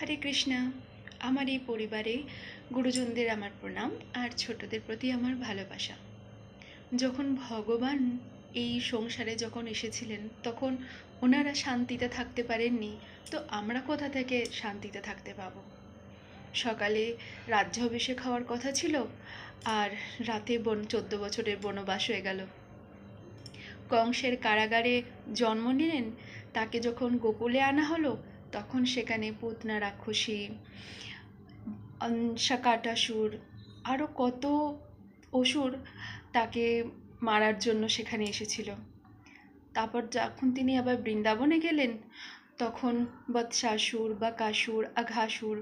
হরে কৃষ্ণা। আমার এই পরিবারে গুরুজনদের আমার প্রণাম আর ছোটদের প্রতি আমার ভালোবাসা। যখন ভগবান এই সংসারে যখন এসেছিলেন তখন ওনারা শান্তিতে থাকতে পারেননি, তো আমরা কোথা থেকে শান্তিতে থাকতে পাবো? সকালে রাজ্যাভিষেক হওয়ার কথা ছিল, আর রাতে 14 বছরের বনবাস হয়ে গেল। কংসের কারাগারে জন্ম নিলেন, তাকে যখন গোকুলে আনা হলো তখন সেখানে পুতনা রাক্ষসী, শাকাটাসুর, আরও কত অসুর তাকে মারার জন্য সেখানে এসেছিল। তারপর যখন তিনি আবার বৃন্দাবনে গেলেন তখন বৎসাসুর, বকাসুর, আঘাসুর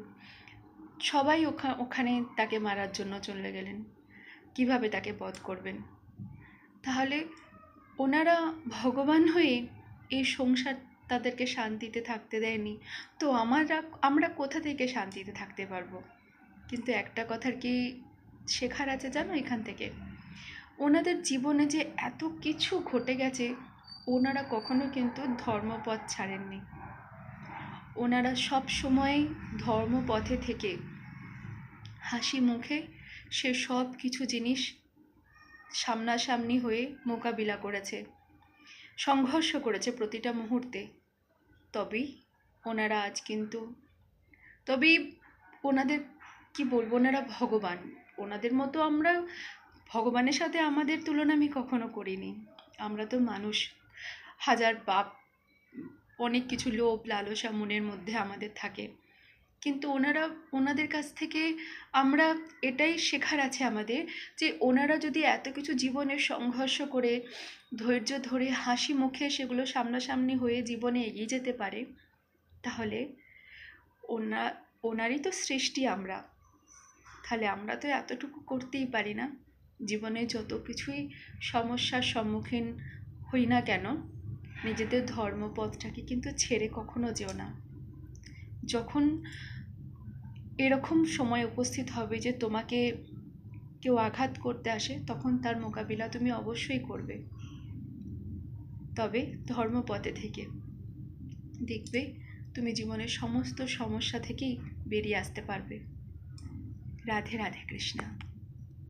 সবাই ওখানে তাকে মারার জন্য চলে গেলেন। কিভাবে তাকে বধ করবেন? তাহলে ওনারা ভগবান হয়ে এই সংসার তাদেরকে শান্তিতে থাকতে দেয়নি, তো আমরা কোথা থেকে শান্তিতে থাকতে পারবো? কিন্তু একটা কথার কি শেখার আছে জানো এখান থেকে? ওনাদের জীবনে যে এত কিছু ঘটে গেছে, ওনারা কখনো কিন্তু ধর্মপথ ছাড়েননি। ওনারা সব সময় ধর্মপথে থেকে হাসি মুখে সে সব কিছু জিনিস সামনাসামনি হয়ে মোকাবিলা করেছে, সংঘর্ষ করেছে প্রতিটা মুহূর্তে। তবেই ওনারা আজ কিন্তু, তবেই ওনাদের কি বলবো, ওনারা ভগবান। ওনাদের মতো আমরা ভগবানের সাথে আমাদের তুলনা আমি কখনো করিনি। আমরা তো মানুষ, হাজার পাপ, অনেক কিছু লোভ লালসা মনের মধ্যে আমাদের থাকে। কিন্তু ওনাদের কাছ থেকে আমরা এটাই শেখার আছে আমাদের, যে ওনারা যদি এত কিছু জীবনের সংঘর্ষ করে ধৈর্য ধরে হাসি মুখে সেগুলো সামনাসামনি হয়ে জীবনে এগিয়ে যেতে পারে, তাহলে ওনারই তো সৃষ্টি আমরা। তাহলে আমরা তো এতটুকু করতেই পারি না? জীবনে যত কিছুই সমস্যার সম্মুখীন হই না কেন, নিজেদের ধর্মপথটাকে কিন্তু ছেড়ে কখনো যেও না। যখন এরকম সময় উপস্থিত হবে যে তোমাকে কেউ আঘাত করতে আসে, তখন তার মোকাবিলা তুমি অবশ্যই করবে, তবে ধর্মপথে থেকে। দেখবে তুমি জীবনের সমস্ত সমস্যা থেকেই বেরিয়ে আসতে পারবে। রাধে রাধে কৃষ্ণা।